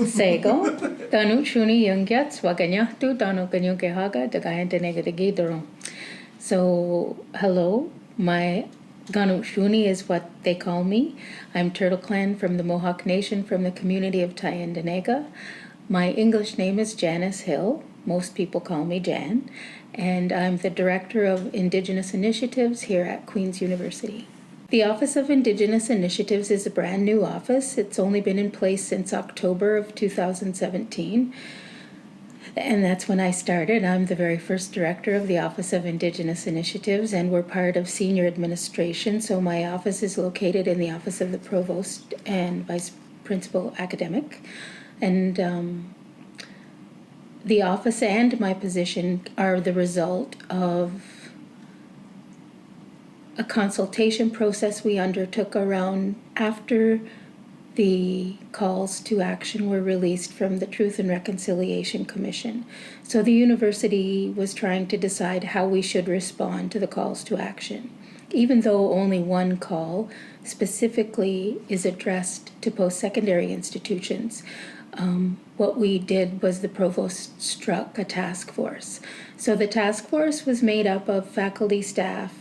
Sego, Danu Shuni Yungyats, Waganyahtu, Danu Ganyukehaga, Dagayantanegadigidorum. So, hello, my Ganu Shuni is what they call me. I'm Turtle Clan from the Mohawk Nation from the community of Tyendinaga. My English name is Janice Hill. Most people call me Jan. And I'm the Director of Indigenous Initiatives here at Queen's University. The Office of Indigenous Initiatives is a brand new office. It's only been in place since October of 2017. And that's when I started. I'm the very first director of the Office of Indigenous Initiatives, and we're part of senior administration. So my office is located in the Office of the Provost and Vice Principal Academic. And the office and my position are the result of a consultation process we undertook around after the calls to action were released from the Truth and Reconciliation Commission. So the university was trying to decide how we should respond to the calls to action. Even though only one call specifically is addressed to post-secondary institutions, what we did was the provost struck a task force. So the task force was made up of faculty, staff,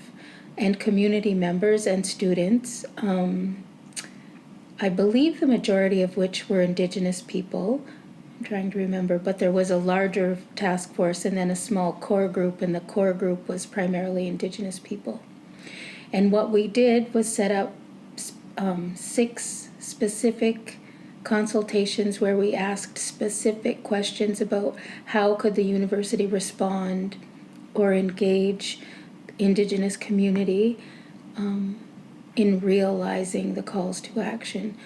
and community members and students, I believe the majority of which were Indigenous people. I'm trying to remember, but there was a larger task force and then a small core group, and the core group was primarily Indigenous people. And what we did was set up 6 specific consultations where we asked specific questions about how could the university respond or engage Indigenous community in realizing the calls to action,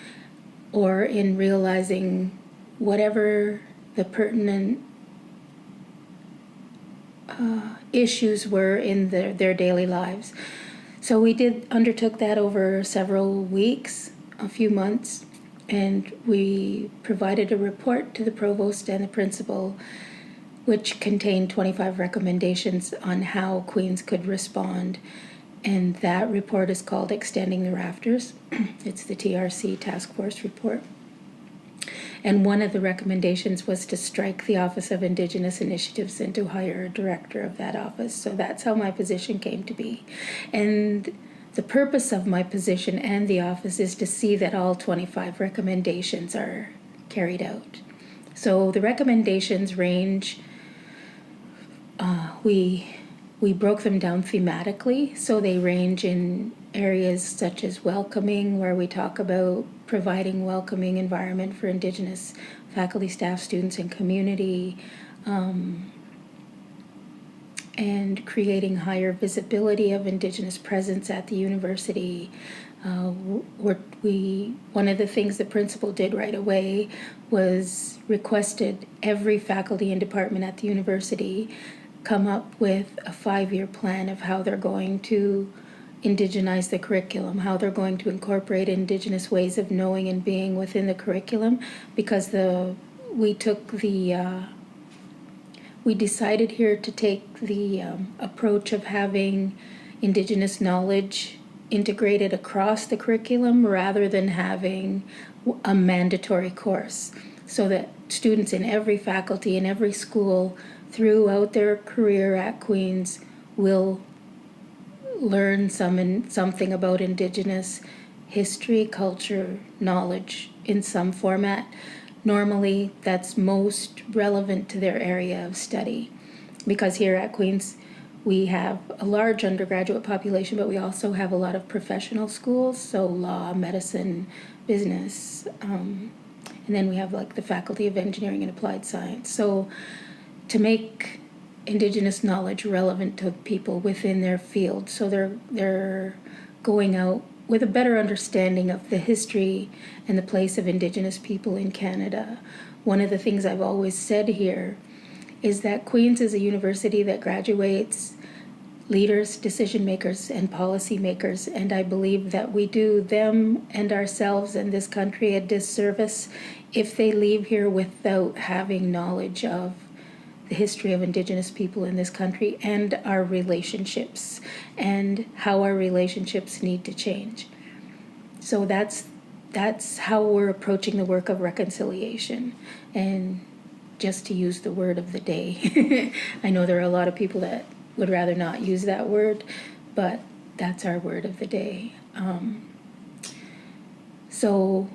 or in realizing whatever the pertinent issues were in their daily lives. So we undertook that over several weeks, a few months, and we provided a report to the provost and the principal, which contained 25 recommendations on how Queens could respond. And that report is called Extending the Rafters. It's the TRC Task Force report. And one of the recommendations was to strike the Office of Indigenous Initiatives and to hire a director of that office. So that's how my position came to be. And the purpose of my position and the office is to see that all 25 recommendations are carried out. So the recommendations range, we broke them down thematically, so they range in areas such as welcoming, where we talk about providing welcoming environment for Indigenous faculty, staff, students, and community, and creating higher visibility of Indigenous presence at the university. One of the things the principal did right away was requested every faculty and department at the university come up with a 5-year plan of how they're going to indigenize the curriculum, how they're going to incorporate Indigenous ways of knowing and being within the curriculum, because we decided here to take the approach of having Indigenous knowledge integrated across the curriculum rather than having a mandatory course, so that students in every faculty in every school throughout their career at Queen's will learn something about Indigenous history, culture, knowledge in some format. Normally, that's most relevant to their area of study, because here at Queen's we have a large undergraduate population, but we also have a lot of professional schools, so law, medicine, business, and then we have like the Faculty of Engineering and Applied Science. So to make Indigenous knowledge relevant to people within their field, so they're going out with a better understanding of the history and the place of Indigenous people in Canada. One of the things I've always said here is that Queen's is a university that graduates leaders, decision makers, and policy makers, and I believe that we do them and ourselves and this country a disservice if they leave here without having knowledge of the history of Indigenous people in this country and our relationships and how our relationships need to change. So that's that's how we're approaching the work of reconciliation. And just to use the word of the day, I know there are a lot of people that would rather not use that word, but that's our word of the day. So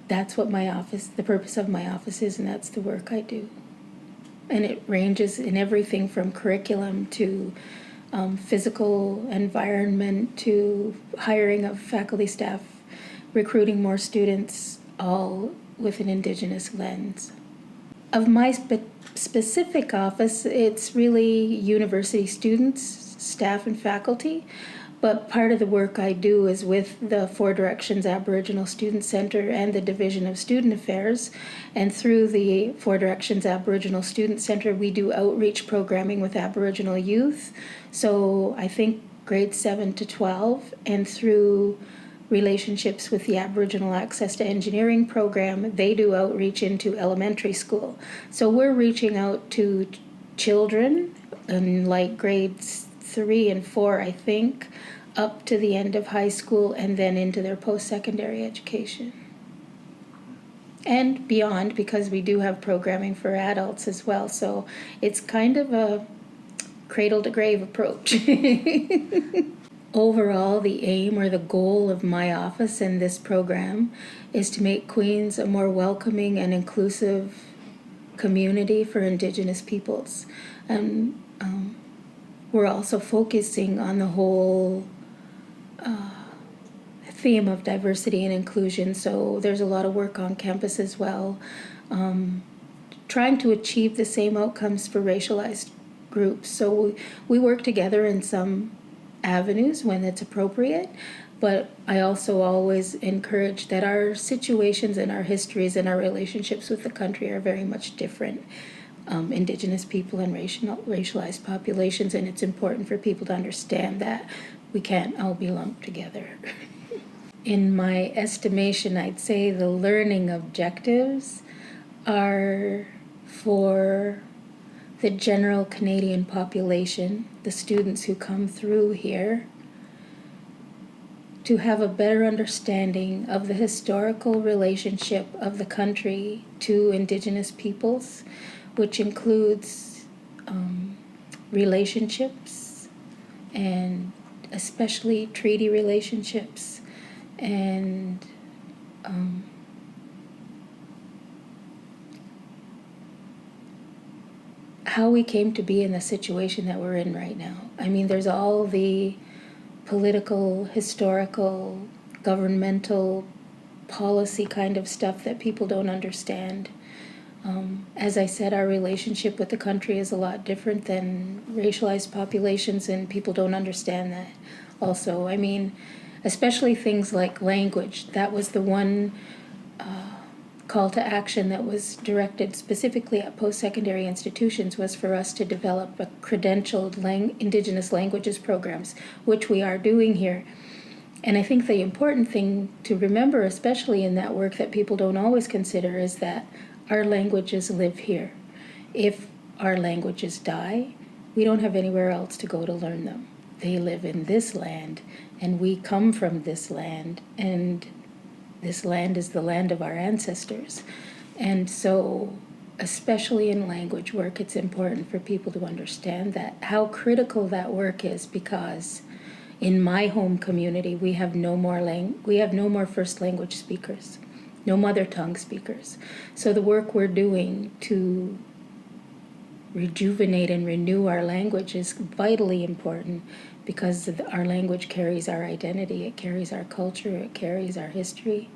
that's what the purpose of my office is, and that's the work I do. And it ranges in everything from curriculum to physical environment to hiring of faculty staff, recruiting more students, all with an Indigenous lens. Of my specific office, it's really university students, staff, and faculty. But part of the work I do is with the Four Directions Aboriginal Student Centre and the Division of Student Affairs. And through the Four Directions Aboriginal Student Centre, we do outreach programming with Aboriginal youth. So I think grades 7 to 12. And through relationships with the Aboriginal Access to Engineering program, they do outreach into elementary school. So we're reaching out to children in like grades 3 and 4, I think, up to the end of high school and then into their post-secondary education. And beyond, because we do have programming for adults as well. So it's kind of a cradle-to-grave approach. Overall, the aim or the goal of my office and this program is to make Queens a more welcoming and inclusive community for Indigenous peoples. And we're also focusing on the whole theme of diversity and inclusion. So there's a lot of work on campus as well, trying to achieve the same outcomes for racialized groups. So we work together in some avenues when it's appropriate, but I also always encourage that our situations and our histories and our relationships with the country are very much different. Indigenous people and racialized populations, and it's important for people to understand that we can't all be lumped together. In my estimation, I'd say the learning objectives are for the general Canadian population, the students who come through here, to have a better understanding of the historical relationship of the country to Indigenous peoples, which includes relationships, and especially treaty relationships, and how we came to be in the situation that we're in right now. I mean, there's all the political, historical, governmental, policy kind of stuff that people don't understand. As I said, our relationship with the country is a lot different than racialized populations, and people don't understand that also. I mean, especially things like language. That was the one call to action that was directed specifically at post-secondary institutions, was for us to develop a credentialed Indigenous languages programs, which we are doing here. And I think the important thing to remember, especially in that work that people don't always consider, is that our languages live here. If our languages die, we don't have anywhere else to go to learn them. They live in this land, and we come from this land, and this land is the land of our ancestors. And so, especially in language work, it's important for people to understand that, how critical that work is, because in my home community, we have no more first language speakers, no mother tongue speakers. So the work we're doing to rejuvenate and renew our language is vitally important, because our language carries our identity, it carries our culture, it carries our history,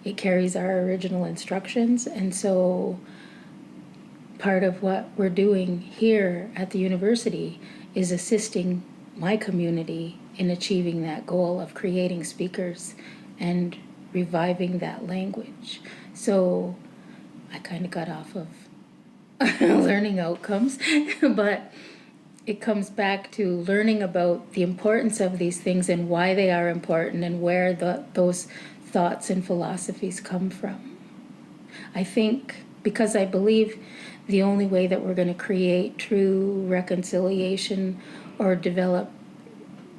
it carries our original instructions. And so part of what we're doing here at the university is assisting my community in achieving that goal of creating speakers and reviving that language. So I kind of got off of learning outcomes, but it comes back to learning about the importance of these things and why they are important and where those thoughts and philosophies come from. I think, because I believe the only way that we're going to create true reconciliation or develop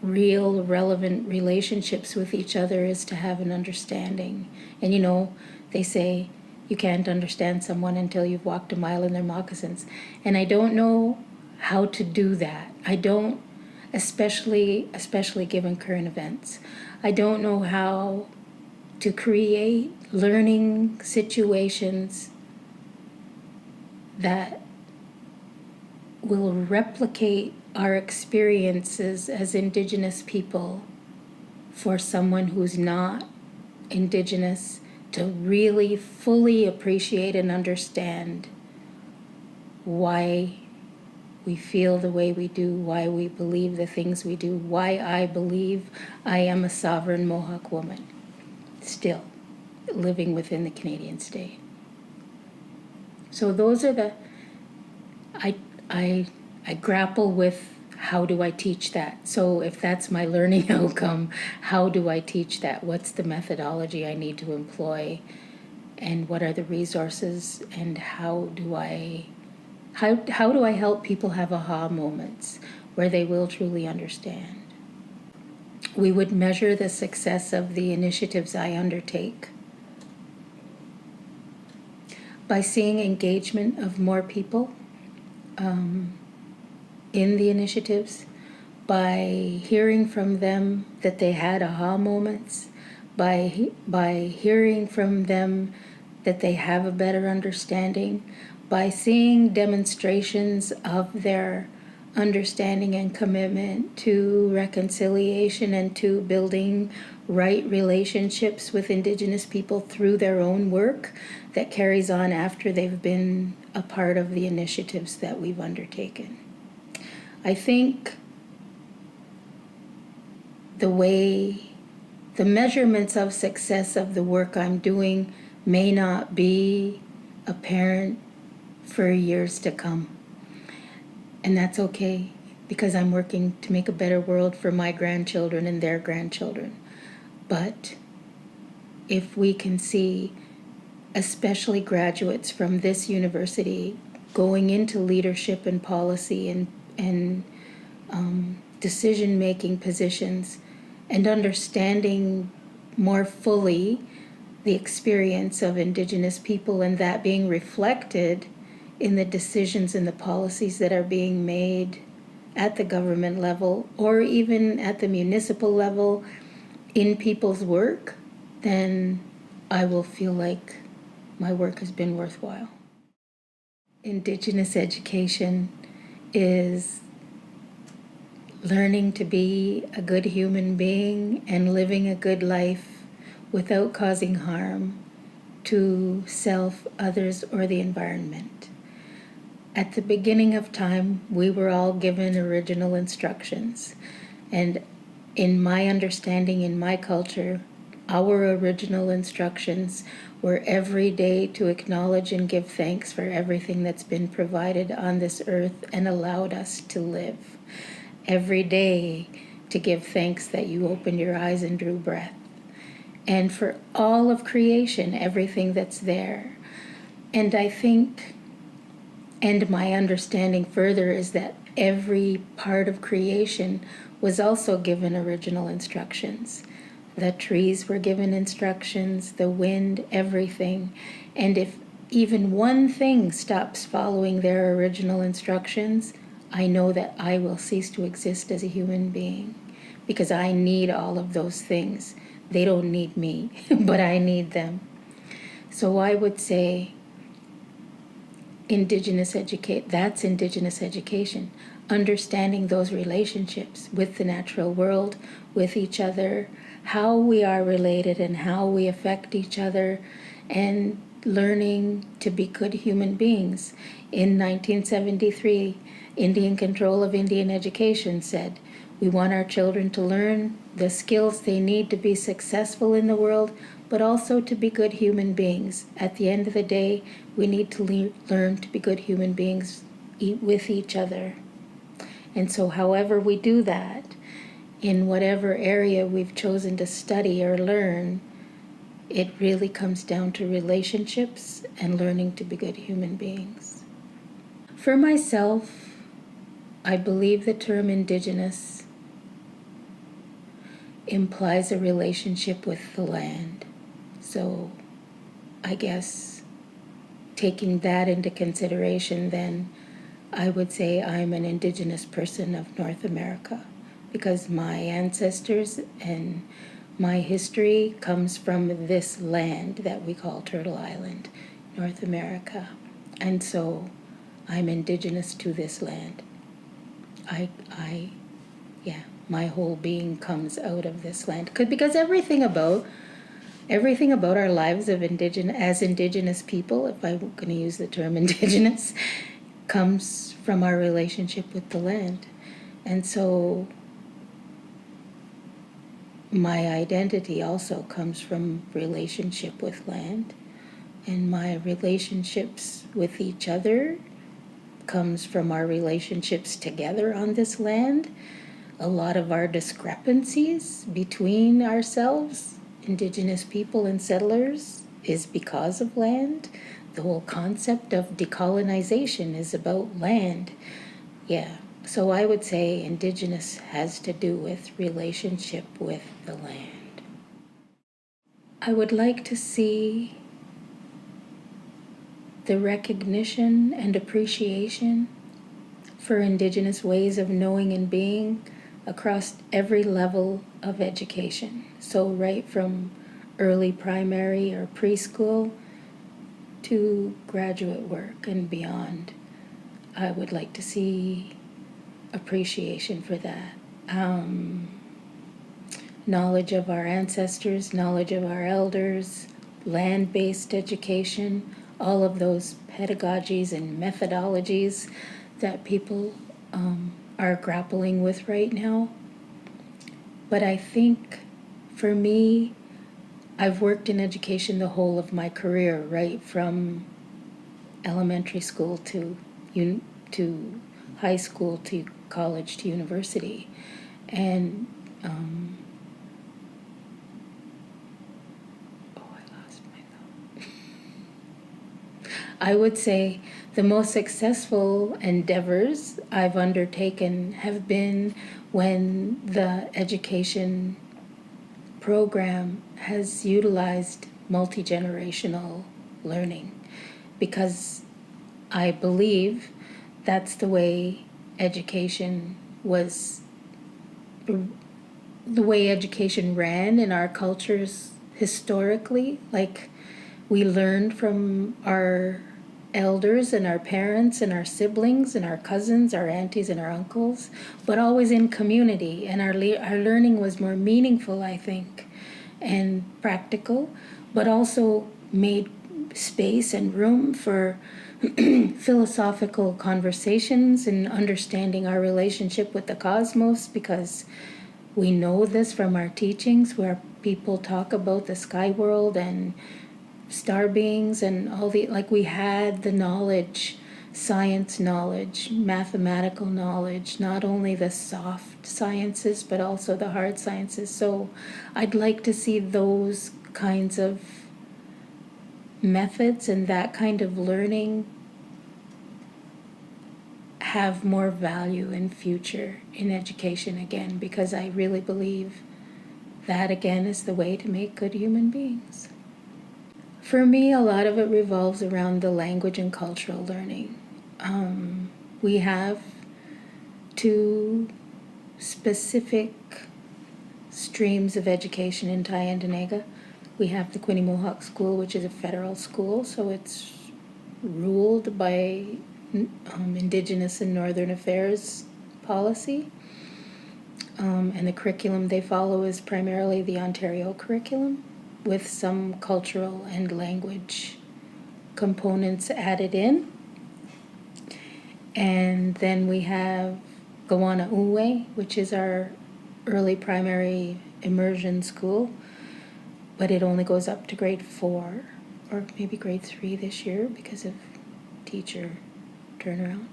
real, relevant relationships with each other is to have an understanding. And they say you can't understand someone until you've walked a mile in their moccasins. And I don't know how to do that. I don't, especially given current events. I don't know how to create learning situations that will replicate our experiences as Indigenous people for someone who's not Indigenous to really fully appreciate and understand why we feel the way we do, why we believe the things we do, why I believe I am a sovereign Mohawk woman, still living within the Canadian state. So those are I grapple with how do I teach that. So if that's my learning outcome, how do I teach that? What's the methodology I need to employ? And what are the resources? And how do I help people have aha moments where they will truly understand? We would measure the success of the initiatives I undertake by seeing engagement of more people in the initiatives, by hearing from them that they had aha moments, by hearing from them that they have a better understanding, by seeing demonstrations of their understanding and commitment to reconciliation and to building right relationships with Indigenous people through their own work that carries on after they've been a part of the initiatives that we've undertaken. I think the measurements of success of the work I'm doing may not be apparent for years to come. And that's okay, because I'm working to make a better world for my grandchildren and their grandchildren. But if we can see, especially graduates from this university, going into leadership and policy and decision-making positions and understanding more fully the experience of Indigenous people, and that being reflected in the decisions and the policies that are being made at the government level or even at the municipal level in people's work, then I will feel like my work has been worthwhile. Indigenous education is learning to be a good human being and living a good life without causing harm to self, others, or the environment. At the beginning of time, we were all given original instructions. And in my understanding, in my culture, our original instructions were every day to acknowledge and give thanks for everything that's been provided on this earth and allowed us to live. Every day to give thanks that you opened your eyes and drew breath. And for all of creation, everything that's there. And I think, and my understanding further, is that every part of creation was also given original instructions. The trees were given instructions, the wind, everything. And if even one thing stops following their original instructions, I know that I will cease to exist as a human being, because I need all of those things. They don't need me, but I need them. So I would say that's Indigenous education, understanding those relationships with the natural world, with each other, how we are related and how we affect each other, and learning to be good human beings. In 1973, Indian Control of Indian Education said, we want our children to learn the skills they need to be successful in the world, but also to be good human beings. At the end of the day, we need to learn to be good human beings with each other. And so however we do that, in whatever area we've chosen to study or learn, it really comes down to relationships and learning to be good human beings. For myself, I believe the term Indigenous implies a relationship with the land. So I guess taking that into consideration, then I would say I'm an Indigenous person of North America, because my ancestors and my history comes from this land that we call Turtle Island, North America. And so I'm Indigenous to this land. Yeah, my whole being comes out of this land. Because everything about our lives of Indigenous people, if I'm going to use the term Indigenous, comes from our relationship with the land. And so my identity also comes from relationship with land, and my relationships with each other comes from our relationships together on this land. A lot of our discrepancies between ourselves, Indigenous people and settlers, is because of land. The whole concept of decolonization is about land. Yeah, so I would say Indigenous has to do with relationship with the land. I would like to see the recognition and appreciation for Indigenous ways of knowing and being across every level of education. So right from early primary or preschool to graduate work and beyond. I would like to see appreciation for that. Knowledge of our ancestors, knowledge of our elders, land-based education, all of those pedagogies and methodologies that people are grappling with right now. But I think for me, I've worked in education the whole of my career, right from elementary school to high school to college to university. And I would say the most successful endeavors I've undertaken have been when the education program has utilized multi-generational learning, because I believe that's the way education ran in our cultures historically. Like, we learned from our elders and our parents and our siblings and our cousins, our aunties and our uncles, but always in community. And our learning was more meaningful, I think, and practical, but also made space and room for philosophical conversations and understanding our relationship with the cosmos, because we know this from our teachings where people talk about the sky world and star beings and all we had the knowledge, science knowledge, mathematical knowledge, not only the soft sciences but also the hard sciences. So I'd like to see those kinds of methods and that kind of learning have more value in future in education again, because I really believe that again is the way to make good human beings. For me, a lot of it revolves around the language and cultural learning. We have two specific streams of education in Tyendinaga. We have the Quinte Mohawk School, which is a federal school, so it's ruled by Indigenous and Northern Affairs policy. And the curriculum they follow is primarily the Ontario curriculum, with some cultural and language components added in. And then we have Gawana Uwe, which is our early primary immersion school, but it only goes up to grade 4 or maybe grade 3 this year because of teacher turnaround.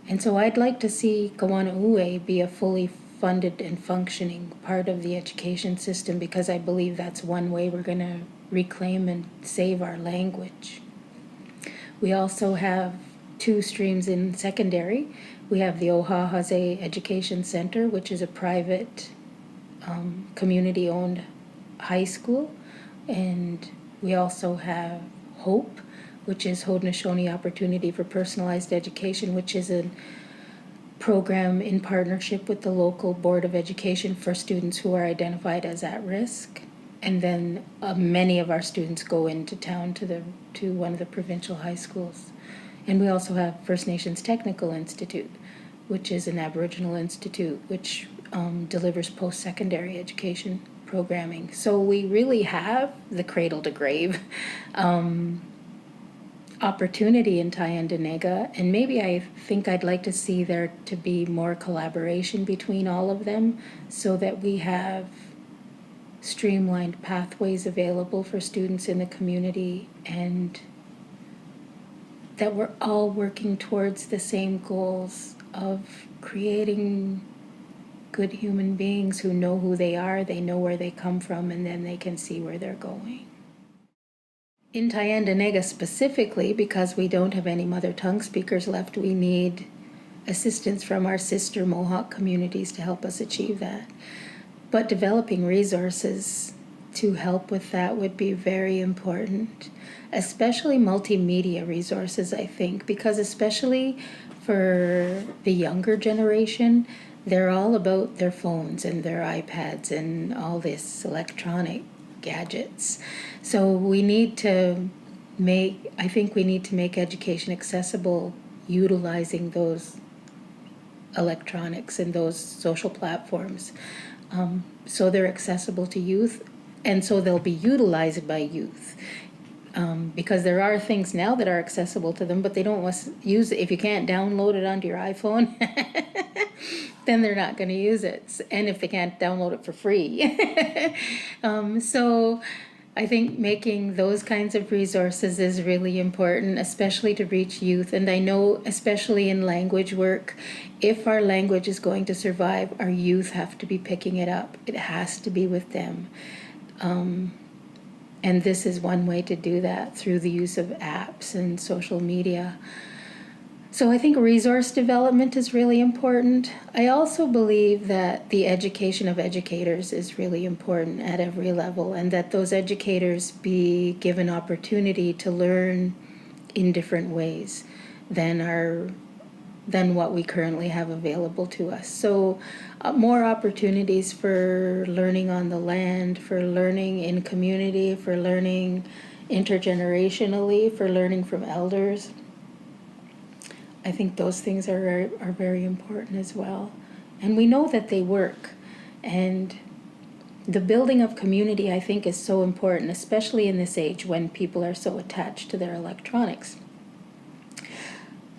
And so I'd like to see Gawana Uwe be a fully funded and functioning part of the education system, because I believe that's one way we're going to reclaim and save our language. We also have two streams in secondary. We have the Oahu Education Center, which is a private community-owned high school, and we also have HOPE, which is Haudenosaunee Opportunity for Personalized Education, which is a program in partnership with the local Board of Education for students who are identified as at risk. And then many of our students go into town to one of the provincial high schools. And we also have First Nations Technical Institute, which is an Aboriginal institute which delivers post-secondary education programming. So we really have the cradle to grave opportunity in Tyendinaga, and maybe I think I'd like to see there to be more collaboration between all of them so that we have streamlined pathways available for students in the community, and that we're all working towards the same goals of creating good human beings who know who they are, they know where they come from, and then they can see where they're going. In Tyendinaga specifically, because we don't have any mother tongue speakers left, we need assistance from our sister Mohawk communities to help us achieve that. But developing resources to help with that would be very important, especially multimedia resources, I think, because especially for the younger generation, they're all about their phones and their iPads and all this electronic gadgets. So we need to make education accessible utilizing those electronics and those social platforms. So they're accessible to youth, and so they'll be utilized by youth. Because there are things now that are accessible to them, but they don't use it. If you can't download it onto your iPhone, then they're not going to use it. And if they can't download it for free. So I think making those kinds of resources is really important, especially to reach youth. And I know, especially in language work, if our language is going to survive, our youth have to be picking it up. It has to be with them. And this is one way to do that, through the use of apps and social media. So I think resource development is really important. I also believe that the education of educators is really important at every level, and that those educators be given opportunity to learn in different ways than what we currently have available to us. So more opportunities for learning on the land, for learning in community, for learning intergenerationally, for learning from elders. I think those things are very important as well. And we know that they work. And the building of community, I think, is so important, especially in this age when people are so attached to their electronics.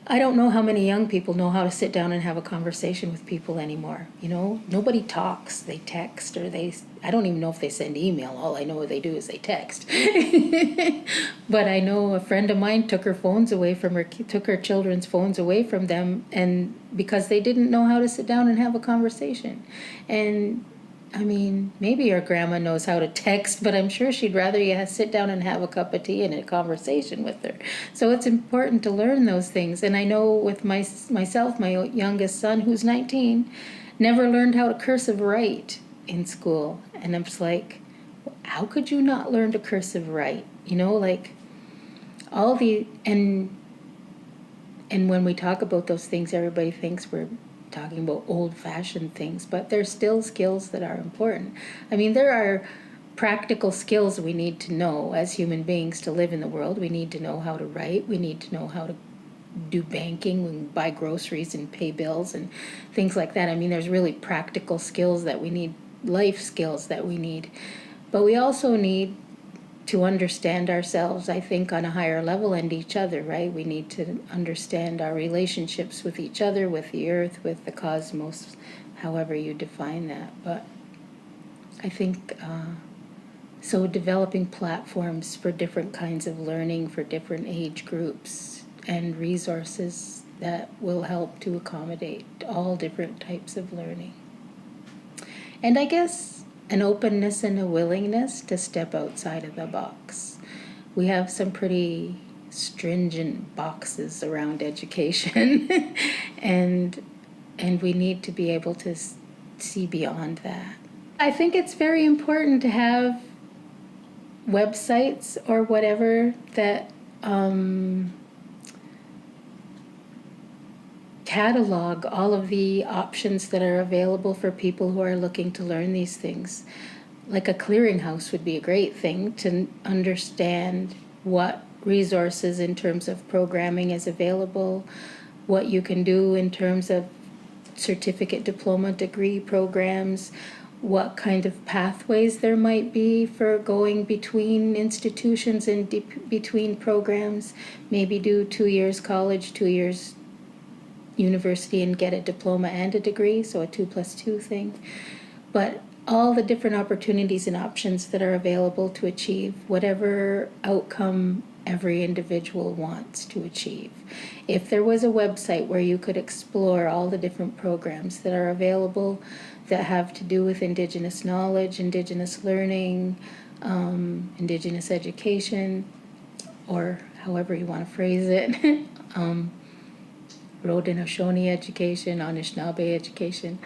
I don't know how many young people know how to sit down and have a conversation with people anymore. You know, nobody talks. They text, or I don't even know if they send email. All I know what they do is they text. But I know a friend of mine took her children's phones away from them, and because they didn't know how to sit down and have a conversation. And I mean, maybe your grandma knows how to text, but I'm sure she'd rather you sit down and have a cup of tea and a conversation with her. So it's important to learn those things. And I know with myself, my youngest son, who's 19, never learned how to cursive write in school. And I'm just like, how could you not learn to cursive write? You know, like and when we talk about those things, everybody thinks we're talking about old-fashioned things, but there's still skills that are important. I mean, there are practical skills we need to know as human beings to live in the world. We need to know how to write. We need to know how to do banking and buy groceries and pay bills and things like that. I mean, there's really practical skills that we need, life skills that we need. But we also need to understand ourselves, I think, on a higher level, and each other, right? We need to understand our relationships with each other, with the earth, with the cosmos, however you define that. But I think, so developing platforms for different kinds of learning for different age groups and resources that will help to accommodate all different types of learning. And I guess an openness and a willingness to step outside of the box. We have some pretty stringent boxes around education, and we need to be able to see beyond that. I think it's very important to have websites or whatever that catalog all of the options that are available for people who are looking to learn these things. Like a clearinghouse would be a great thing to understand what resources in terms of programming is available, what you can do in terms of certificate, diploma, degree programs, what kind of pathways there might be for going between institutions and between programs. Maybe do 2 years college, 2 years university and get a diploma and a degree, so a 2+2 thing. But all the different opportunities and options that are available to achieve whatever outcome every individual wants to achieve. If there was a website where you could explore all the different programs that are available that have to do with Indigenous knowledge, Indigenous learning, Indigenous education, or however you want to phrase it, Haudenosaunee education, Anishinaabe education,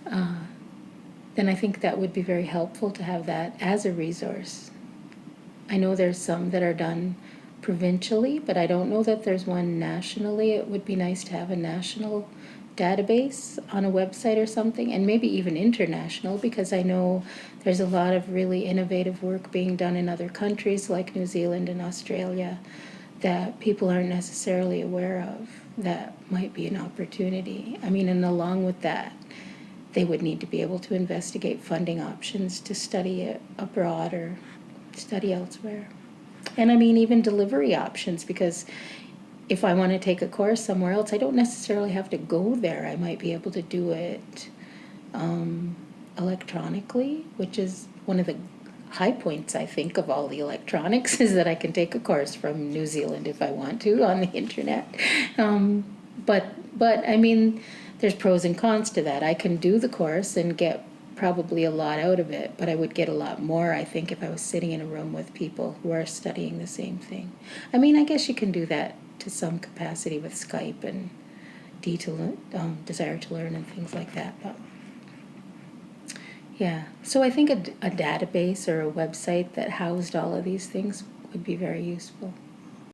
then I think that would be very helpful to have that as a resource. I know there's some that are done provincially, but I don't know that there's one nationally. It would be nice to have a national database on a website or something, and maybe even international, because I know there's a lot of really innovative work being done in other countries like New Zealand and Australia that people aren't necessarily aware of. That might be an opportunity. I mean, and along with that, they would need to be able to investigate funding options to study it abroad or study elsewhere. And I mean, even delivery options, because if I want to take a course somewhere else, I don't necessarily have to go there. I might be able to do it electronically, which is one of the high points, I think, of all the electronics, is that I can take a course from New Zealand if I want to on the internet. But I mean, there's pros and cons to that. I can do the course and get probably a lot out of it, but I would get a lot more, I think, if I was sitting in a room with people who are studying the same thing. I mean, I guess you can do that to some capacity with Skype and Desire to Learn and things like that. But yeah, so I think a database or a website that housed all of these things would be very useful.